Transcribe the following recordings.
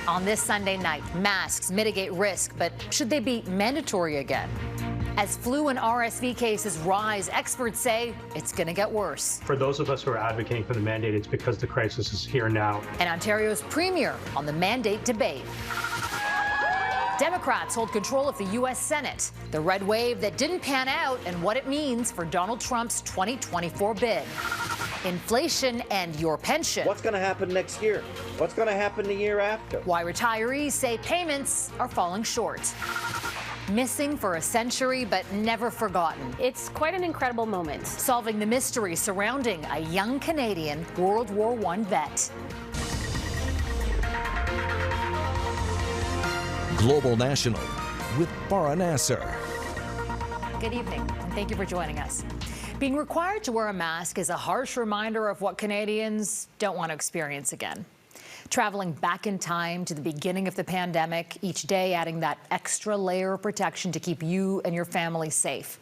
On this Sunday night, masks mitigate risk, but should they be mandatory again? As flu and RSV cases rise, experts say it's going to get worse. For those of us who are advocating for the mandate, it's because the crisis is here now. And Ontario's premier on the mandate debate. Democrats hold control of the U.S. Senate, the red wave that didn't pan out and what it means for Donald Trump's 2024 bid. Inflation and your pension. What's going to happen next year? What's going to happen the year after? Why retirees say payments are falling short. Missing for a century, but never forgotten. It's quite an incredible moment. Solving the mystery surrounding a young Canadian World War I vet. Global National with Farah Nasser. Good evening, and thank you for joining us. Being required to wear a mask is a harsh reminder of what Canadians don't want to experience again. Traveling back in time to the beginning of the pandemic, each day adding that extra layer of protection to keep you and your family safe.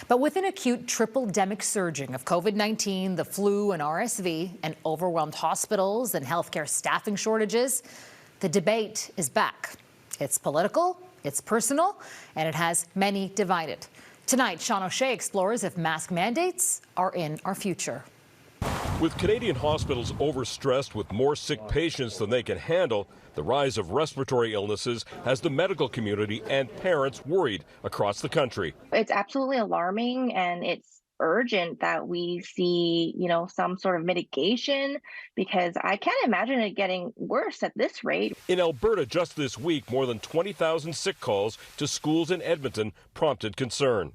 But with an acute triple-demic surging of COVID-19, the flu and RSV, and overwhelmed hospitals and healthcare staffing shortages, the debate is back. It's political, it's personal, and it has many divided. Tonight, Sean O'Shea explores if mask mandates are in our future. With Canadian hospitals overstressed with more sick patients than they can handle, the rise of respiratory illnesses has the medical community and parents worried across the country. It's absolutely alarming, and it's urgent that we see, some sort of mitigation, because I can't imagine it getting worse at this rate. In Alberta just this week, more than 20,000 sick calls to schools in Edmonton prompted concern.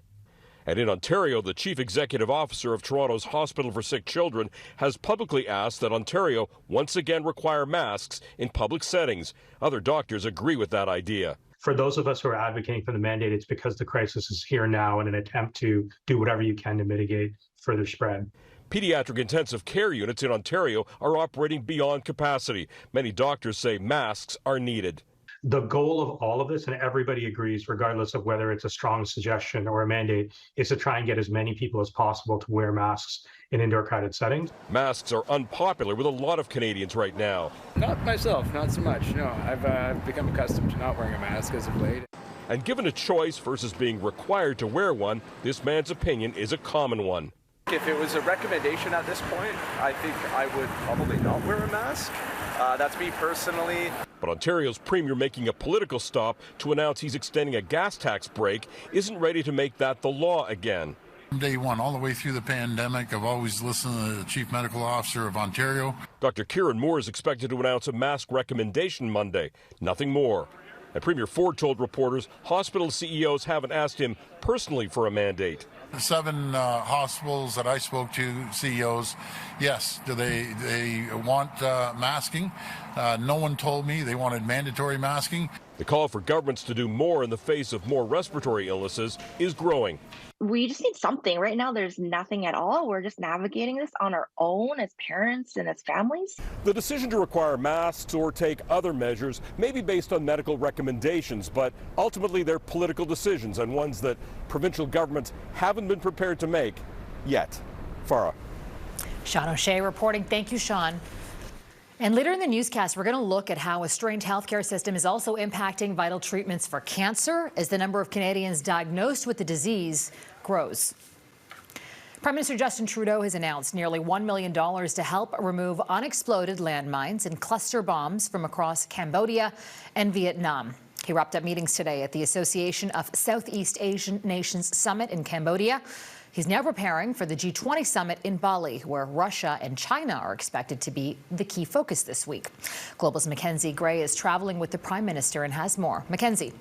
And in Ontario, the chief executive officer of Toronto's Hospital for Sick Children has publicly asked that Ontario once again require masks in public settings. Other doctors agree with that idea. For those of us who are advocating for the mandate, it's because the crisis is here now in an attempt to do whatever you can to mitigate further spread. Pediatric intensive care units in Ontario are operating beyond capacity. Many doctors say masks are needed. The goal of all of this, and everybody agrees, regardless of whether it's a strong suggestion or a mandate, is to try and get as many people as possible to wear masks in indoor crowded settings. Masks are unpopular with a lot of Canadians right now. Not myself, not so much. No, I've become accustomed to not wearing a mask as of late. And given a choice versus being required to wear one, this man's opinion is a common one. If it was a recommendation at this point, I think I would probably not wear a mask. That's me personally. But Ontario's premier, making a political stop to announce he's extending a gas tax break, isn't ready to make that the law again. From day one, all the way through the pandemic, I've always listened to the Chief Medical Officer of Ontario. Dr. Kieran Moore is expected to announce a mask recommendation Monday. Nothing more. And Premier Ford told reporters hospital CEOs haven't asked him personally for a mandate. The 7 hospitals that I spoke to, CEOs, yes, do they want masking? No one told me they wanted mandatory masking. The call for governments to do more in the face of more respiratory illnesses is growing. We just need something. Right now, there's nothing at all. We're just navigating this on our own as parents and as families. The decision to require masks or take other measures may be based on medical recommendations, but ultimately they're political decisions and ones that provincial governments haven't been prepared to make yet. Farah. Sean O'Shea reporting. Thank you, Sean. And later in the newscast, we're going to look at how a strained healthcare system is also impacting vital treatments for cancer as the number of Canadians diagnosed with the disease grows. Prime Minister Justin Trudeau has announced nearly $1 million to help remove unexploded landmines and cluster bombs from across Cambodia and Vietnam. He wrapped up meetings today at the Association of Southeast Asian Nations Summit in Cambodia. He's now preparing for the G20 summit in Bali, where Russia and China are expected to be the key focus this week. Global's Mackenzie Gray is traveling with the Prime Minister and has more. Mackenzie.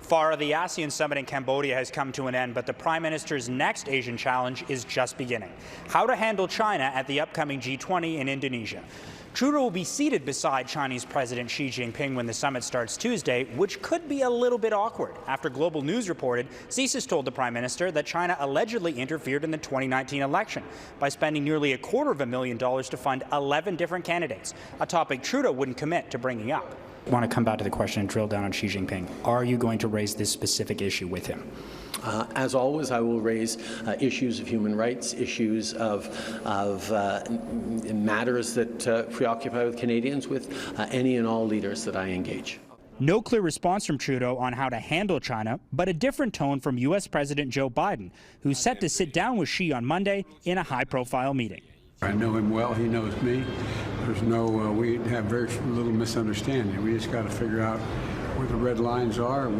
Farah, the ASEAN summit in Cambodia has come to an end, but the Prime Minister's next Asian challenge is just beginning. How to handle China at the upcoming G20 in Indonesia. Trudeau will be seated beside Chinese President Xi Jinping when the summit starts Tuesday, which could be a little bit awkward. After Global News reported, CSIS told the Prime Minister that China allegedly interfered in the 2019 election by spending nearly $250,000 to fund 11 different candidates, a topic Trudeau wouldn't commit to bringing up. I want to come back to the question and drill down on Xi Jinping. Are you going to raise this specific issue with him? As always, I will raise issues of human rights, issues of matters that preoccupy with Canadians with any and all leaders that I engage. No clear response from Trudeau on how to handle China, but a different tone from U.S. President Joe Biden, who's set to sit down with Xi on Monday in a high-profile meeting. I know him well. He knows me. There's no, we have very little misunderstanding. We just got to figure out where the red lines are and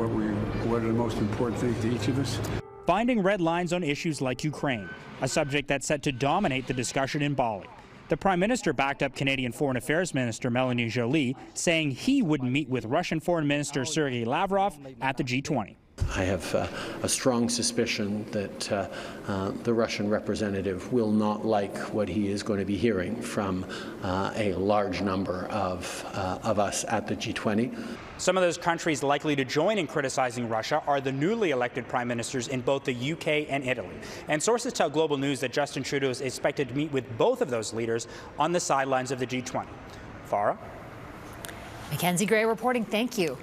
what are the most important things to each of us. Finding red lines on issues like Ukraine, a subject that's set to dominate the discussion in Bali. The Prime Minister backed up Canadian Foreign Affairs Minister Melanie Joly, saying he wouldn't meet with Russian Foreign Minister Sergei Lavrov at the G20. I have a strong suspicion that the Russian representative will not like what he is going to be hearing from a large number of us at the G20. Some of those countries likely to join in criticizing Russia are the newly elected prime ministers in both the UK and Italy. And sources tell Global News that Justin Trudeau is expected to meet with both of those leaders on the sidelines of the G20. Farah? Mackenzie Gray reporting. Thank you.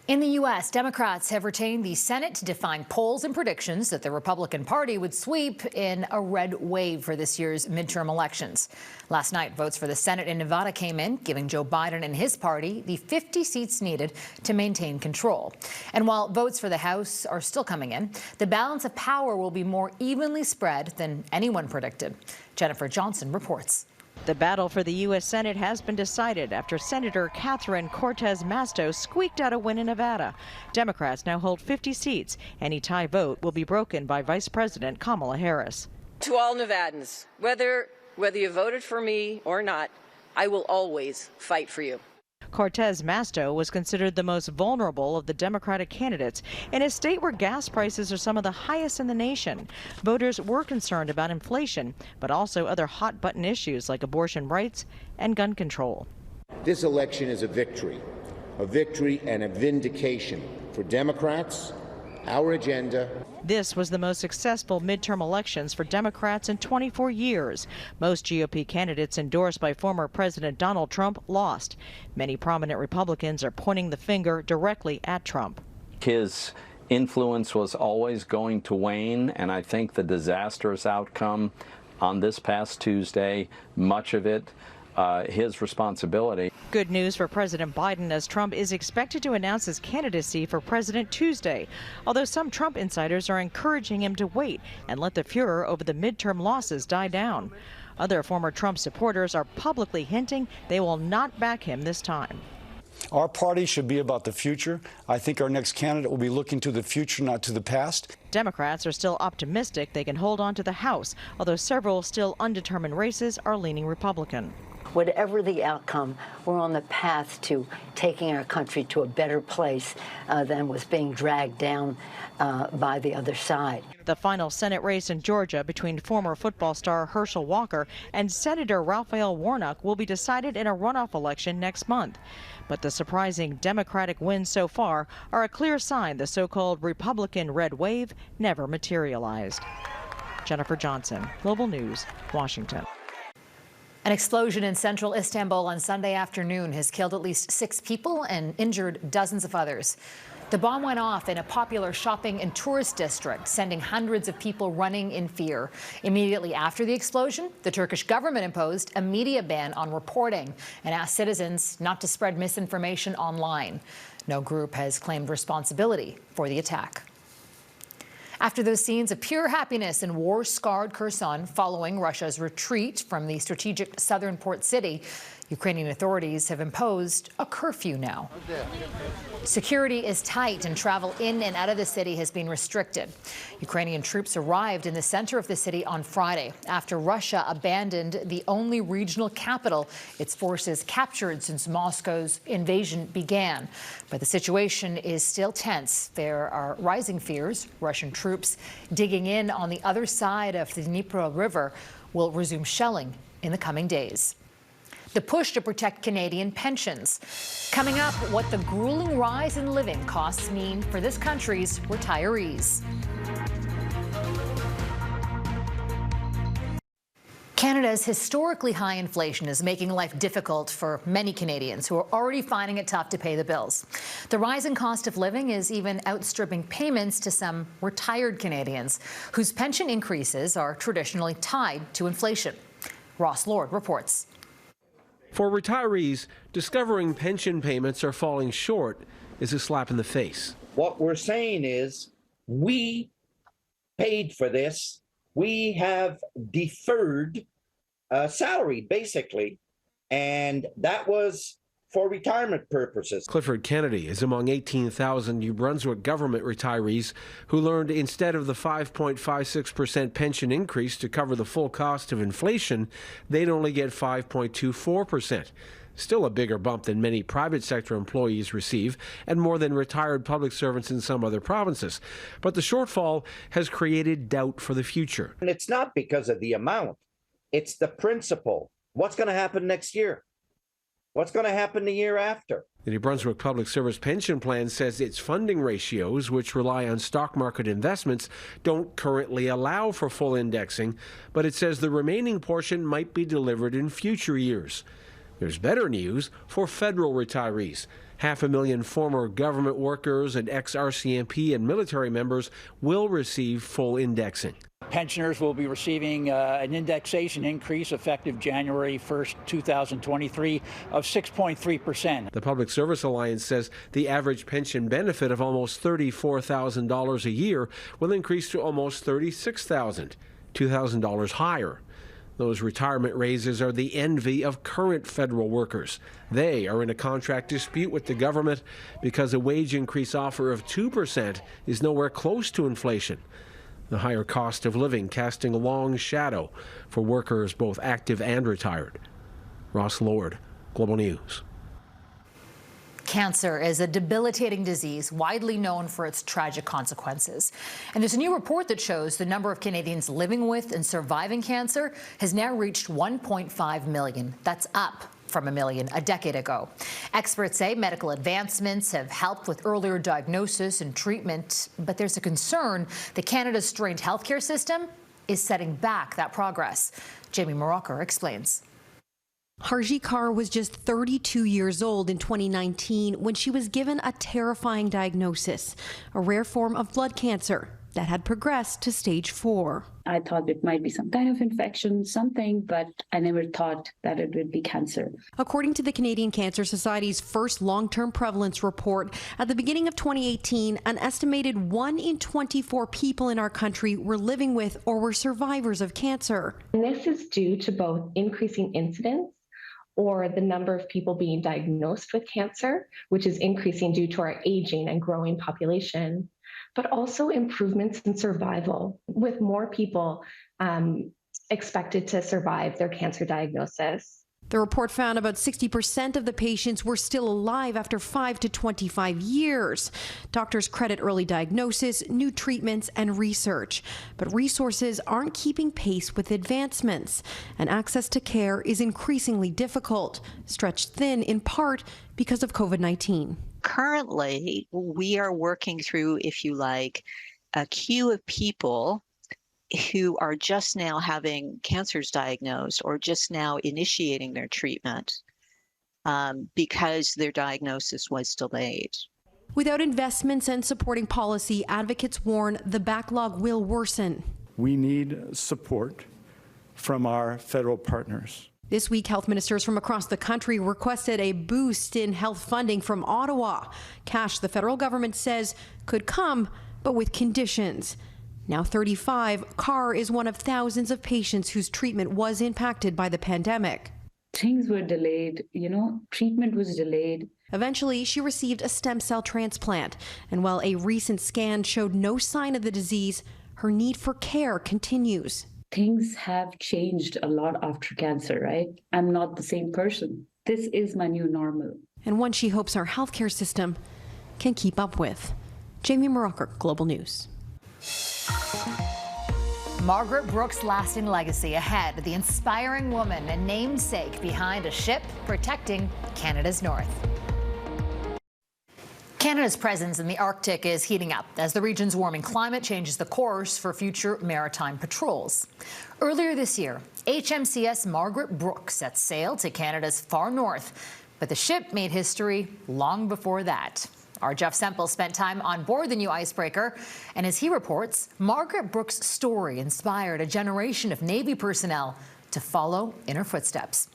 In the U.S., Democrats have retained the Senate to define polls and predictions that the Republican Party would sweep in a red wave for this year's midterm elections. Last night, votes for the Senate in Nevada came in, giving Joe Biden and his party the 50 seats needed to maintain control. And while votes for the House are still coming in, the balance of power will be more evenly spread than anyone predicted. Jennifer Johnson reports. The battle for the U.S. Senate has been decided after Senator Catherine Cortez Masto squeaked out a win in Nevada. Democrats now hold 50 seats. Any tie vote will be broken by Vice President Kamala Harris. To all Nevadans, whether you voted for me or not, I will always fight for you. Cortez Masto was considered the most vulnerable of the Democratic candidates in a state where gas prices are some of the highest in the nation. Voters were concerned about inflation, but also other hot-button issues like abortion rights and gun control. This election is a victory and a vindication for Democrats, our agenda. This was the most successful midterm elections for Democrats in 24 years. Most GOP candidates endorsed by former President Donald Trump lost. Many prominent Republicans are pointing the finger directly at Trump. His influence was always going to wane, and I think the disastrous outcome on this past Tuesday, much of it his responsibility. Good news for President Biden, as Trump is expected to announce his candidacy for president Tuesday, although some Trump insiders are encouraging him to wait and let the furor over the midterm losses die down. Other former Trump supporters are publicly hinting they will not back him this time. Our party should be about the future. I think our next candidate will be looking to the future, not to the past. Democrats are still optimistic they can hold on to the House, although several still undetermined races are leaning Republican. Whatever the outcome, we're on the path to taking our country to a better place than was being dragged down by the other side. The final Senate race in Georgia between former football star Herschel Walker and Senator Raphael Warnock will be decided in a runoff election next month. But the surprising Democratic wins so far are a clear sign the so-called Republican red wave never materialized. Jennifer Johnson, Global News, Washington. An explosion in central Istanbul on Sunday afternoon has killed at least 6 people and injured dozens of others. The bomb went off in a popular shopping and tourist district, sending hundreds of people running in fear. Immediately after the explosion, the Turkish government imposed a media ban on reporting and asked citizens not to spread misinformation online. No group has claimed responsibility for the attack. After those scenes of pure happiness in war-scarred Kherson following Russia's retreat from the strategic southern port city, Ukrainian authorities have imposed a curfew now. Security is tight and travel in and out of the city has been restricted. Ukrainian troops arrived in the center of the city on Friday after Russia abandoned the only regional capital its forces captured since Moscow's invasion began. But the situation is still tense. There are rising fears Russian troops digging in on the other side of the Dnipro River will resume shelling in the coming days. The push to protect Canadian pensions. Coming up, what the grueling rise in living costs mean for this country's retirees. Canada's historically high inflation is making life difficult for many Canadians who are already finding it tough to pay the bills. The rising cost of living is even outstripping payments to some retired Canadians whose pension increases are traditionally tied to inflation. Ross Lord reports. For retirees, discovering pension payments are falling short is a slap in the face. What we're saying is we paid for this. We have deferred salary, basically, and that was for retirement purposes. Clifford Kennedy is among 18,000 New Brunswick government retirees who learned instead of the 5.56% pension increase to cover the full cost of inflation, they'd only get 5.24%. Still a bigger bump than many private sector employees receive, and more than retired public servants in some other provinces. But the shortfall has created doubt for the future. And it's not because of the amount, it's the principle. What's going to happen next year? What's going to happen the year after? The New Brunswick Public Service Pension Plan says its funding ratios, which rely on stock market investments, don't currently allow for full indexing, but it says the remaining portion might be delivered in future years. There's better news for federal retirees. 500,000 former government workers and ex-RCMP and military members will receive full indexing. Pensioners will be receiving an indexation increase effective January 1st, 2023 of 6.3%. The Public Service Alliance says the average pension benefit of almost $34,000 a year will increase to almost $36,000, $2,000 higher. Those retirement raises are the envy of current federal workers. They are in a contract dispute with the government because a wage increase offer of 2% is nowhere close to inflation. The higher cost of living casting a long shadow for workers both active and retired. Ross Lord, Global News. Cancer is a debilitating disease widely known for its tragic consequences. And there's a new report that shows the number of Canadians living with and surviving cancer has now reached 1.5 million. That's up from 1 million a decade ago. Experts say medical advancements have helped with earlier diagnosis and treatment, but there's a concern that Canada's strained healthcare system is setting back that progress. Jamie Morocker explains. Harji Kaur was just 32 years old in 2019 when she was given a terrifying diagnosis, a rare form of blood cancer that had progressed to stage 4. I thought it might be some kind of infection, something, but I never thought that it would be cancer. According to the Canadian Cancer Society's first long-term prevalence report, at the beginning of 2018, an estimated 1 in 24 people in our country were living with or were survivors of cancer. And this is due to both increasing incidence or the number of people being diagnosed with cancer, which is increasing due to our aging and growing population, but also improvements in survival, with more people expected to survive their cancer diagnosis. The report found about 60% of the patients were still alive after 5 to 25 years. Doctors credit early diagnosis, new treatments, and research. But resources aren't keeping pace with advancements, and access to care is increasingly difficult, stretched thin in part because of COVID-19. Currently, we are working through, if you like, a queue of people who are just now having cancers diagnosed or just now initiating their treatment because their diagnosis was delayed. Without investments and supporting policy, advocates warn the backlog will worsen. We need support from our federal partners. This week, health ministers from across the country requested a boost in health funding from Ottawa. Cash the federal government says could come, but with conditions. Now 35, Kaur is one of thousands of patients whose treatment was impacted by the pandemic. Things were delayed, treatment was delayed. Eventually, she received a stem cell transplant. And while a recent scan showed no sign of the disease, her need for care continues. Things have changed a lot after cancer, right? I'm not the same person. This is my new normal. And one she hopes our healthcare system can keep up with. Jamie Morocker, Global News. Margaret Brooke's lasting legacy ahead, the inspiring woman and namesake behind a ship protecting Canada's north. Canada's presence in the Arctic is heating up as the region's warming climate changes the course for future maritime patrols. Earlier this year, HMCS Margaret Brooke set sail to Canada's far north, but the ship made history long before that. Our Jeff Semple spent time on board the new icebreaker, and as he reports, Margaret Brooke's story inspired a generation of Navy personnel to follow in her footsteps.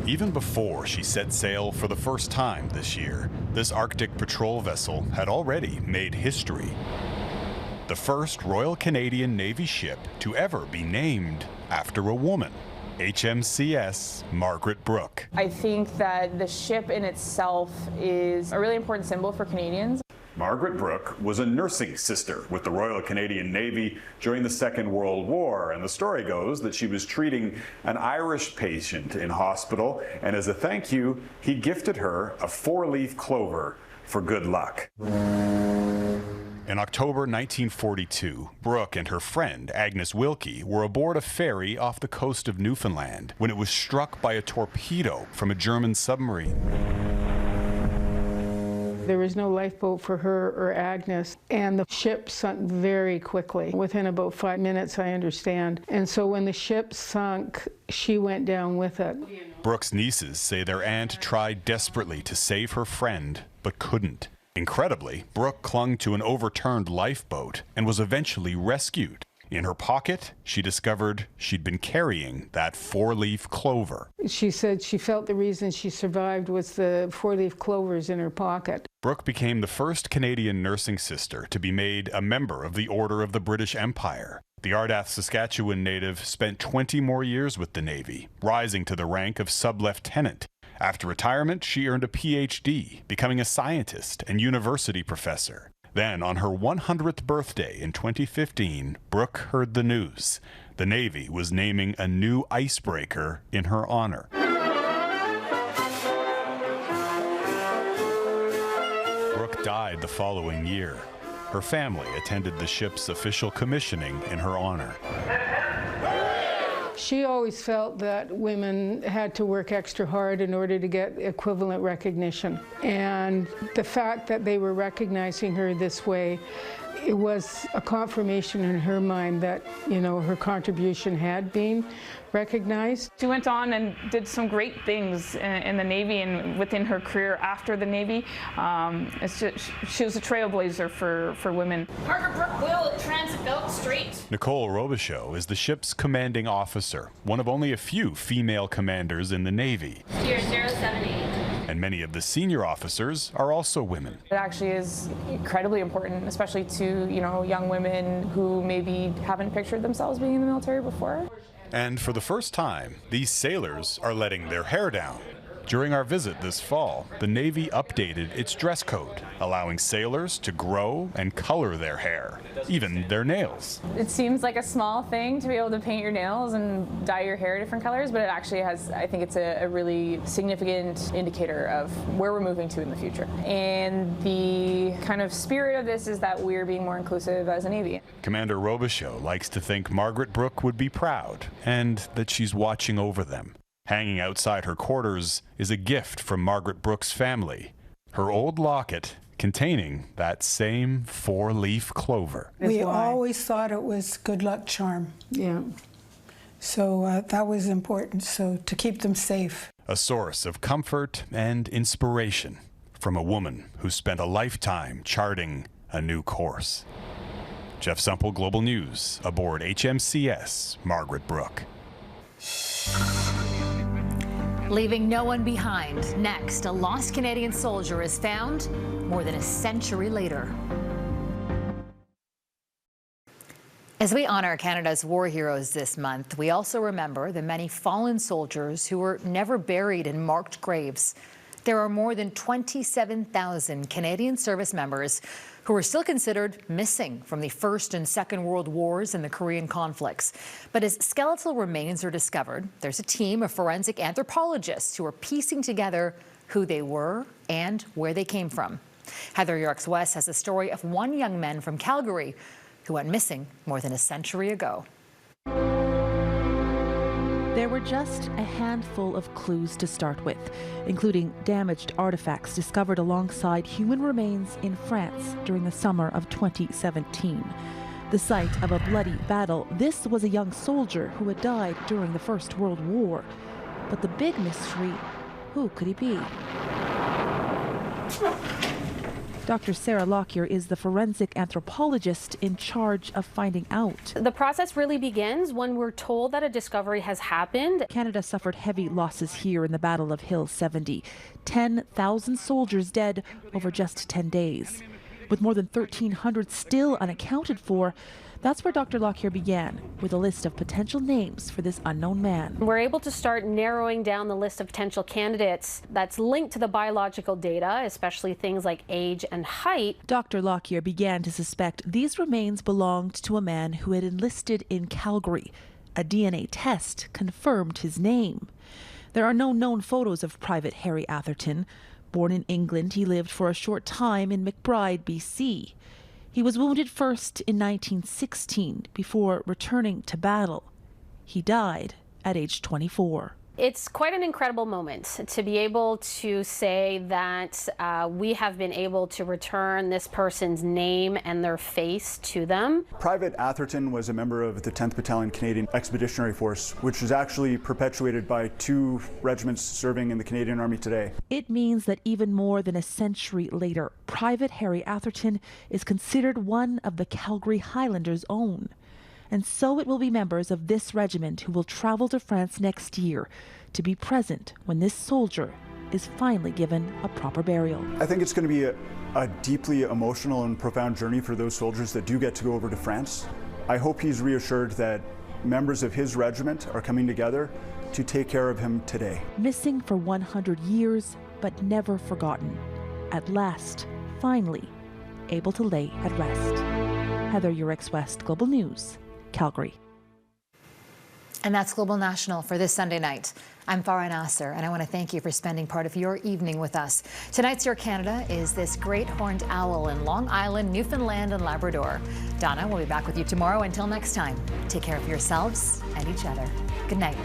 Even before she set sail for the first time this year, this Arctic patrol vessel had already made history. The first Royal Canadian Navy ship to ever be named after a woman, HMCS Margaret Brooke. I think that the ship in itself is a really important symbol for Canadians. Margaret Brooke was a nursing sister with the Royal Canadian Navy during the Second World War, and the story goes that she was treating an Irish patient in hospital, and as a thank you, he gifted her a 4-leaf clover for good luck. In October 1942, Brooke and her friend Agnes Wilkie were aboard a ferry off the coast of Newfoundland when it was struck by a torpedo from a German submarine. There was no lifeboat for her or Agnes, and the ship sunk very quickly, within about 5 minutes, I understand. And so when the ship sunk, she went down with it. Brooke's nieces say their aunt tried desperately to save her friend, but couldn't. Incredibly, Brooke clung to an overturned lifeboat and was eventually rescued. In her pocket, she discovered she'd been carrying that 4-leaf clover. She said she felt the reason she survived was the 4-leaf clovers in her pocket. Brooke became the first Canadian nursing sister to be made a member of the Order of the British Empire. The Ardath, Saskatchewan native spent 20 more years with the Navy, rising to the rank of sub-lieutenant. After retirement, she earned a PhD, becoming a scientist and university professor. Then, on her 100th birthday in 2015, Brooke heard the news. The Navy was naming a new icebreaker in her honor. Brooke died the following year. Her family attended the ship's official commissioning in her honor. She always felt that women had to work extra hard in order to get equivalent recognition. And the fact that they were recognizing her this way, it was a confirmation in her mind that, you know, her contribution had been recognized. She went on and did some great things in the Navy and within her career after the Navy. She was a trailblazer for women. Margaret Brooke will transit belt straight. Nicole Robichaud is the ship's commanding officer, one of only a few female commanders in the Navy. Steer 078. And many of the senior officers are also women. It actually is incredibly important, especially to, you know, young women who maybe haven't pictured themselves being in the military before. And for the first time, these sailors are letting their hair down. During our visit this fall, the Navy updated its dress code, allowing sailors to grow and color their hair, even their nails. It seems like a small thing to be able to paint your nails and dye your hair different colors, but it actually has, I think it's a really significant indicator of where we're moving to in the future. And the kind of spirit of this is that we're being more inclusive as a Navy. Commander Robichaud likes to think Margaret Brooke would be proud and that she's watching over them. Hanging outside her quarters is a gift from Margaret Brooke's family, her old locket containing that same 4-leaf clover. We always thought it was good luck charm. Yeah. So that was important, so to keep them safe. A source of comfort and inspiration from a woman who spent a lifetime charting a new course. Jeff Semple, Global News, aboard HMCS Margaret Brooke. Leaving no one behind. Next, a lost Canadian soldier is found more than a century later. As we honor Canada's war heroes this month, we also remember the many fallen soldiers who were never buried in marked graves. There are more than 27,000 Canadian service members who are still considered missing from the First and Second World Wars and the Korean conflicts. But as skeletal remains are discovered, there's a team of forensic anthropologists who are piecing together who they were and where they came from. Heather Yorks-West has a story of one young man from Calgary who went missing more than a century ago. There were just a handful of clues to start with, including damaged artifacts discovered alongside human remains in France during the summer of 2017. The site of a bloody battle, this was a young soldier who had died during the First World War. But the big mystery, who could he be? Dr. Sarah Lockyer is the forensic anthropologist in charge of finding out. The process really begins when we're told that a discovery has happened. Canada suffered heavy losses here in the Battle of Hill 70. 10,000 soldiers dead over just 10 days. With more than 1,300 still unaccounted for, that's where Dr. Lockyer began, with a list of potential names for this unknown man. We're able to start narrowing down the list of potential candidates that's linked to the biological data, especially things like age and height. Dr. Lockyer began to suspect these remains belonged to a man who had enlisted in Calgary. A DNA test confirmed his name. There are no known photos of Private Harry Atherton. Born in England, he lived for a short time in McBride, BC. He was wounded first in 1916 before returning to battle. He died at age 24. It's quite an incredible moment to be able to say that we have been able to return this person's name and their face to them. Private Atherton was a member of the 10th Battalion Canadian Expeditionary Force, which is actually perpetuated by 2 regiments serving in the Canadian Army today. It means that even more than a century later, Private Harry Atherton is considered one of the Calgary Highlanders' own. And so it will be members of this regiment who will travel to France next year to be present when this soldier is finally given a proper burial. I think it's going to be a deeply emotional and profound journey for those soldiers that do get to go over to France. I hope he's reassured that members of his regiment are coming together to take care of him today. Missing for 100 years, but never forgotten. At last, finally, able to lay at rest. Heather Urix West, Global News, Calgary. And that's Global National for this Sunday night. I'm Farah Nasser, and I want to thank you for spending part of your evening with us. Tonight's Your Canada is this great horned owl in Long Island, Newfoundland and Labrador. Donna will be back with you tomorrow. Until next time, take care of yourselves and each other. Good night.